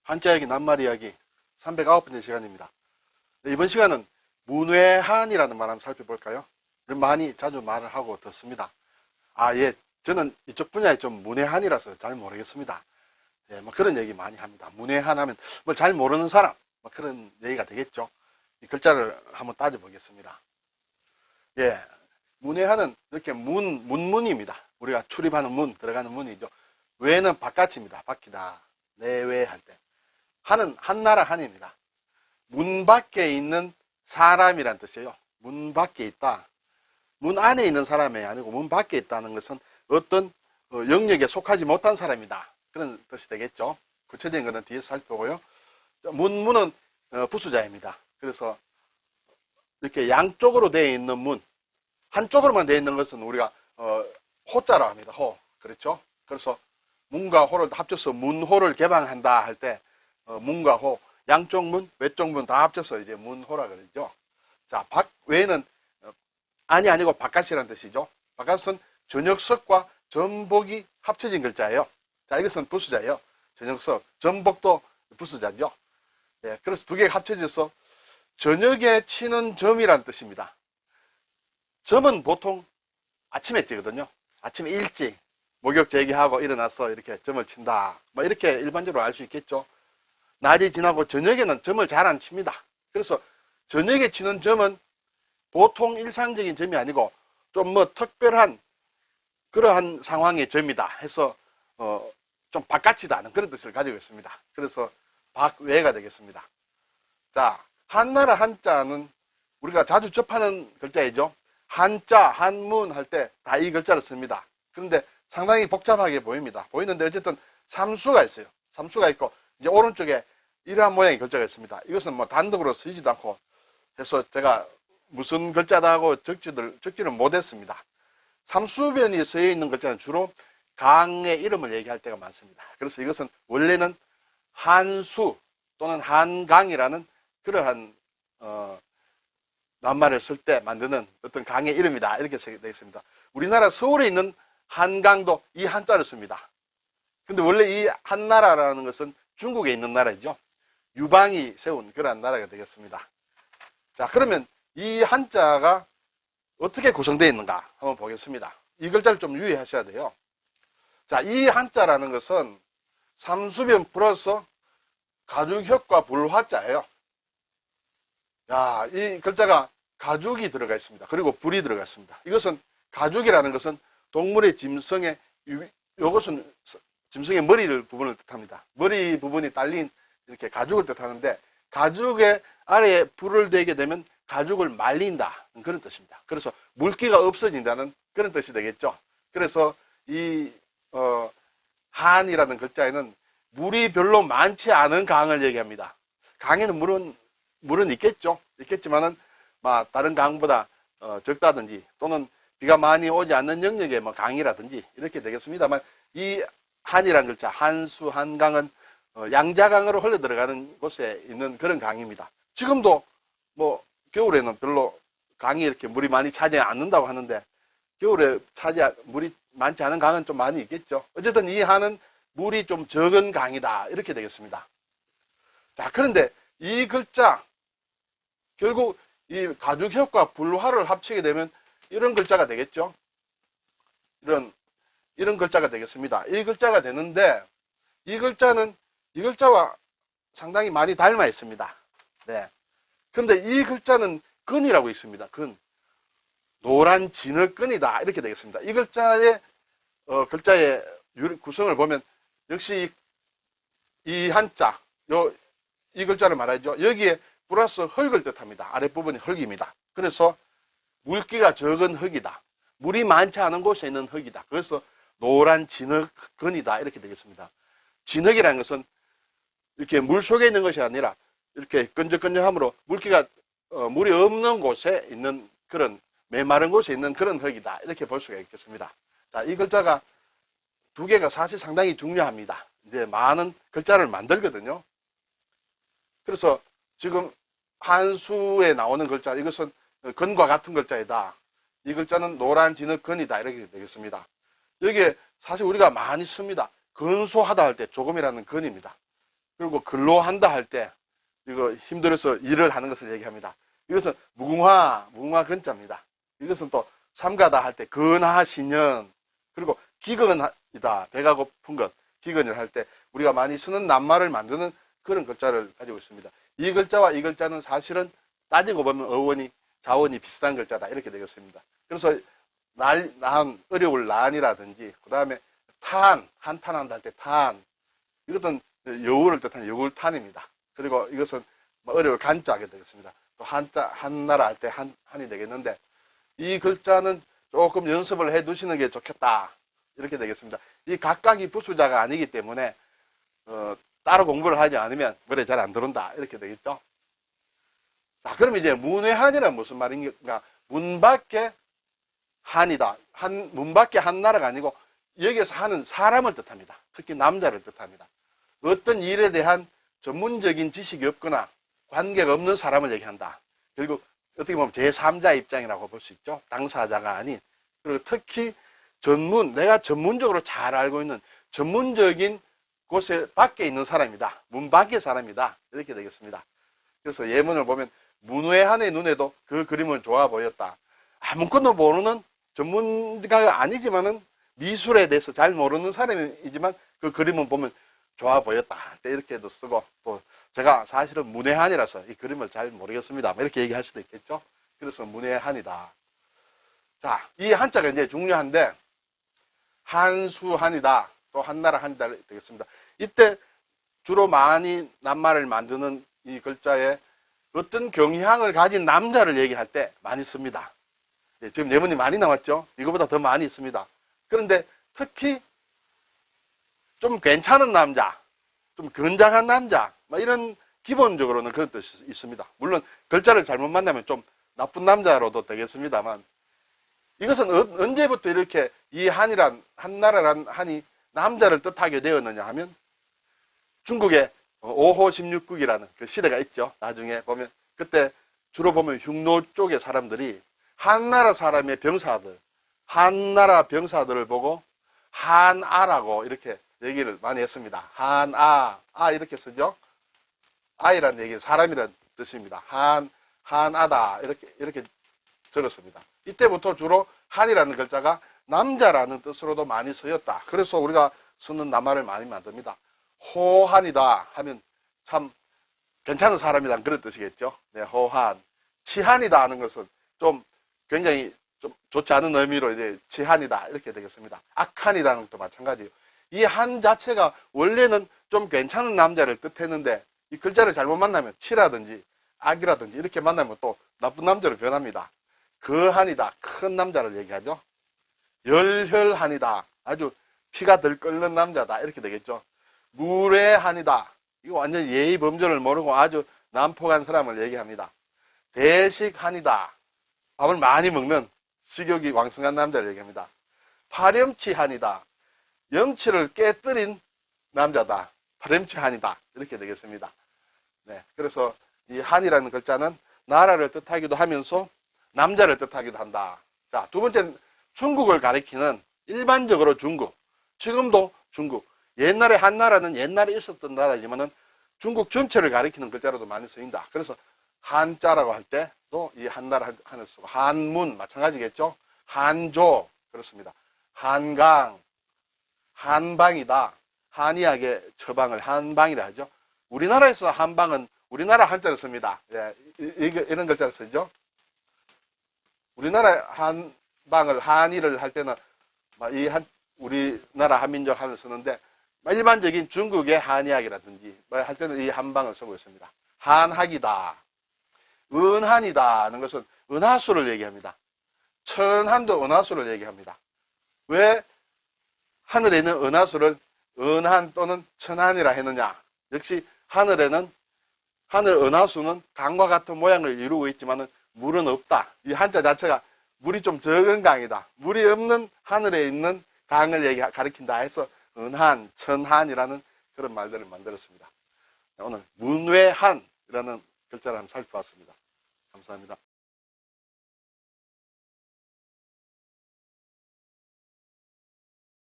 한자 이야기, 낱말 이야기 309번째 시간입니다. 이번 시간은 문외한이라는 말 한번 살펴볼까요? 많이 자주 말을 하고 듣습니다. 예, 저는 이쪽 분야에 좀 문외한이라서 잘 모르겠습니다. 예, 뭐 그런 얘기 많이 합니다. 문외한 하면 뭐 잘 모르는 사람, 뭐 그런 얘기가 되겠죠. 이 글자를 한번 따져보겠습니다. 예, 문외한은 이렇게 문문입니다. 우리가 출입하는 문, 들어가는 문이죠. 외는 바깥입니다. 밖이다. 내외할 때. 한은 한나라 한입니다. 문 밖에 있는 사람이란 뜻이에요. 문 밖에 있다. 문 안에 있는 사람이 아니고 문 밖에 있다는 것은 어떤 영역에 속하지 못한 사람이다. 그런 뜻이 되겠죠. 구체적인 것은 뒤에서 살펴보고요. 문은 부수자입니다. 그래서 이렇게 양쪽으로 되어 있는 문, 한쪽으로만 되어 있는 것은 우리가 호자로 합니다. 호. 그렇죠? 그래서 문과 호를 합쳐서 문호를 개방한다 할 때 문과 호, 양쪽 문, 외쪽 문 다 합쳐서 이제 문호라 그러죠. 자, 밖 외에는 안이 아니고 바깥이라는 뜻이죠. 바깥은 전역석과 전복이 합쳐진 글자예요. 자, 이것은 부수자예요. 전역석, 전복도 부수자죠. 예, 그래서 두 개가 합쳐져서 저녁에 치는 점이라는 뜻입니다. 점은 보통 아침에 찌거든요. 아침에 일찍 목욕 제기하고 일어나서 이렇게 점을 친다. 뭐 이렇게 일반적으로 알 수 있겠죠. 낮이 지나고 저녁에는 점을 잘 안 칩니다. 그래서 저녁에 치는 점은 보통 일상적인 점이 아니고 좀 뭐 특별한 그러한 상황의 점이다 해서 좀 바깥이다 하는 그런 뜻을 가지고 있습니다. 그래서 박외가 되겠습니다. 자, 한나라 한자는 우리가 자주 접하는 글자이죠. 한자, 한문 할 때 다 이 글자를 씁니다. 그런데 상당히 복잡하게 보입니다. 보이는데 어쨌든 삼수가 있어요. 삼수가 있고 이제 오른쪽에 이러한 모양의 글자가 있습니다. 이것은 뭐 단독으로 쓰이지도 않고 해서 제가 무슨 글자다 하고 적지를 못했습니다. 삼수변이 쓰여 있는 글자는 주로 강의 이름을 얘기할 때가 많습니다. 그래서 이것은 원래는 한수 또는 한강이라는 그러한 낱말을 쓸 때 만드는 어떤 강의 이름이다 이렇게 되어 있습니다. 우리나라 서울에 있는 한강도 이 한자를 씁니다. 근데 원래 이 한나라라는 것은 중국에 있는 나라이죠. 유방이 세운 그러한 나라가 되겠습니다. 자, 그러면 이 한자가 어떻게 구성되어 있는가 한번 보겠습니다. 이 글자를 좀 유의하셔야 돼요. 자, 이 한자라는 것은 삼수변 플러스 가죽혁과 불화자예요. 야, 이 글자가 가죽이 들어가 있습니다. 그리고 불이 들어가 있습니다. 이것은 가죽이라는 것은 동물의 짐승의 이것은 짐승의 머리를 부분을 뜻합니다. 머리 부분이 딸린 이렇게 가죽을 뜻하는데 가죽의 아래에 불을 대게 되면 가죽을 말린다 그런 뜻입니다. 그래서 물기가 없어진다는 그런 뜻이 되겠죠. 그래서 이 한이라는 글자에는 물이 별로 많지 않은 강을 얘기합니다. 강에는 물은 있겠죠. 있겠지만은 다른 강보다 적다든지 또는 비가 많이 오지 않는 영역의 강이라든지 이렇게 되겠습니다만 이 한이라는 글자 한수 한강은 양자강으로 흘러 들어가는 곳에 있는 그런 강입니다. 지금도 겨울에는 별로 강이 이렇게 물이 많이 차지 않는다고 하는데 겨울에 물이 많지 않은 강은 좀 많이 있겠죠. 어쨌든 이 한은 물이 좀 적은 강이다 이렇게 되겠습니다. 자, 그런데 이 글자 결국 이 가죽혁과 불화를 합치게 되면 이런 글자가 되겠죠. 이런 글자가 되겠습니다. 이 글자가 되는데 이 글자는 이 글자와 상당히 많이 닮아 있습니다. 네. 근데 이 글자는 근이라고 있습니다. 근. 노란 진흙근이다. 이렇게 되겠습니다. 이 글자의 구성을 보면 역시 이 한자, 이 글자를 말하죠. 여기에 플러스 흙을 뜻합니다. 아랫부분이 흙입니다. 그래서 물기가 적은 흙이다. 물이 많지 않은 곳에 있는 흙이다. 그래서 노란 진흙근이다. 이렇게 되겠습니다. 진흙이라는 것은 이렇게 물 속에 있는 것이 아니라 이렇게 끈적끈적함으로 물이 없는 곳에 있는 그런 메마른 곳에 있는 그런 흙이다. 이렇게 볼 수가 있겠습니다. 자, 이 글자가 두 개가 사실 상당히 중요합니다. 이제 많은 글자를 만들거든요. 그래서 지금 한수에 나오는 글자, 이것은 근과 같은 글자이다. 이 글자는 노란 진흙근이다. 이렇게 되겠습니다. 여기에 사실 우리가 많이 씁니다. 근소하다 할 때 조금이라는 근입니다. 그리고 근로한다 할 때 이거 힘들어서 일을 하는 것을 얘기합니다. 이것은 무궁화 근자입니다. 이것은 또 삼가다 할 때 근하시년, 그리고 기근이다, 배가 고픈 것, 기근을 할 때 우리가 많이 쓰는 낱말을 만드는 그런 글자를 가지고 있습니다. 이 글자와 이 글자는 사실은 따지고 보면 어원이 자원이 비슷한 글자다 이렇게 되겠습니다. 그래서 어려울 난이라든지, 그 다음에 한탄한다 할 때 이것은 여울을 뜻하는 여울탄입니다. 그리고 이것은 어려울 간자하게 되겠습니다. 또 한나라 할 때 한이 되겠는데, 이 글자는 조금 연습을 해 두시는 게 좋겠다 이렇게 되겠습니다. 이 각각이 부수자가 아니기 때문에 따로 공부를 하지 않으면 머리에 잘 안 들어온다 이렇게 되겠죠. 자, 그럼 이제 문외한이란 무슨 말인가? 문 밖에 한이다. 문 밖에 한나라가 아니고, 여기에서 한은 사람을 뜻합니다. 특히 남자를 뜻합니다. 어떤 일에 대한 전문적인 지식이 없거나 관계가 없는 사람을 얘기한다. 그리고 어떻게 보면 제3자 입장이라고 볼 수 있죠. 당사자가 아닌. 그리고 특히 내가 전문적으로 잘 알고 있는 전문적인 곳에 밖에 있는 사람이다. 문 밖의 사람이다. 이렇게 되겠습니다. 그래서 예문을 보면 문외한의 눈에도 그 그림은 좋아 보였다. 아무것도 모르는 전문가가 아니지만은 미술에 대해서 잘 모르는 사람이지만 그 그림은 보면 좋아 보였다. 이렇게도 쓰고, 또 제가 사실은 문외한이라서 이 그림을 잘 모르겠습니다. 이렇게 얘기할 수도 있겠죠. 그래서 문외한이다. 자, 이 한자가 이제 중요한데, 한수한이다, 또 한나라 한이다 되겠습니다. 이때 주로 많이 낱말을 만드는 이 글자에 어떤 경향을 가진 남자를 얘기할 때 많이 씁니다. 지금 예문이 많이 나왔죠? 이거보다 더 많이 있습니다. 그런데 특히 좀 괜찮은 남자, 좀 건장한 남자, 이런 기본적으로는 그런 뜻이 있습니다. 물론 글자를 잘못 만나면 좀 나쁜 남자로도 되겠습니다만, 이것은 언제부터 이렇게 이 한나라란 한이 남자를 뜻하게 되었느냐 하면, 중국에 5호 16국이라는 그 시대가 있죠. 나중에 보면, 그때 주로 보면 흉노 쪽의 사람들이 한나라 사람의 한나라 병사들을 보고 한아라고 이렇게 얘기를 많이 했습니다. 이렇게 쓰죠. 아이라는 얘기는 사람이라는 뜻입니다. 한아다 이렇게 적었습니다. 이때부터 주로 한이라는 글자가 남자라는 뜻으로도 많이 쓰였다. 그래서 우리가 쓰는 낱말을 많이 만듭니다. 호한이다 하면 참 괜찮은 사람이란 그런 뜻이겠죠. 네, 호한. 치한이다 하는 것은 좀 굉장히 좀 좋지 않은 의미로 이제 치한이다 이렇게 되겠습니다. 악한이라는 것도 마찬가지예요. 이 한 자체가 원래는 좀 괜찮은 남자를 뜻했는데, 이 글자를 잘못 만나면 치라든지 악이라든지 이렇게 만나면 또 나쁜 남자로 변합니다. 거한이다, 큰 남자를 얘기하죠. 열혈한이다, 아주 피가 덜 끓는 남자다 이렇게 되겠죠. 무례한이다, 이거 완전 예의 범절을 모르고 아주 난폭한 사람을 얘기합니다. 대식한이다, 밥을 많이 먹는 식욕이 왕성한 남자를 얘기합니다. 파렴치한이다, 염치를 깨뜨린 남자다. 파렴치한이다 이렇게 되겠습니다. 네, 그래서 이 한이라는 글자는 나라를 뜻하기도 하면서 남자를 뜻하기도 한다. 자, 두 번째는 중국을 가리키는, 일반적으로 중국, 지금도 중국, 옛날에 한나라는 옛날에 있었던 나라이지만은 중국 전체를 가리키는 글자로도 많이 쓰인다. 그래서 한자라고 할 때도 이 한나라 한을 쓰고, 한문 마찬가지겠죠. 한조 그렇습니다. 한강, 한방이다. 한이하게 처방을 한방이라 하죠. 우리나라에서 한방은 우리나라 한자를 씁니다. 예, 이런 글자를 쓰죠. 우리나라 한방을 한이를 할 때는 우리나라 한민족 한을 쓰는데, 일반적인 중국의 한의학이라든지 할 때는 이 한방을 쓰고 있습니다. 한학이다, 은한이다 하는 것은 은하수를 얘기합니다. 천한도 은하수를 얘기합니다. 왜 하늘에 있는 은하수를 은한 또는 천한이라 했느냐? 역시 하늘 은하수는 강과 같은 모양을 이루고 있지만 물은 없다. 이 한자 자체가 물이 좀 적은 강이다. 물이 없는 하늘에 있는 강을 가리킨다 해서 은한, 천한이라는 그런 말들을 만들었습니다. 오늘 문외한이라는 글자를 한번 살펴봤습니다. 감사합니다.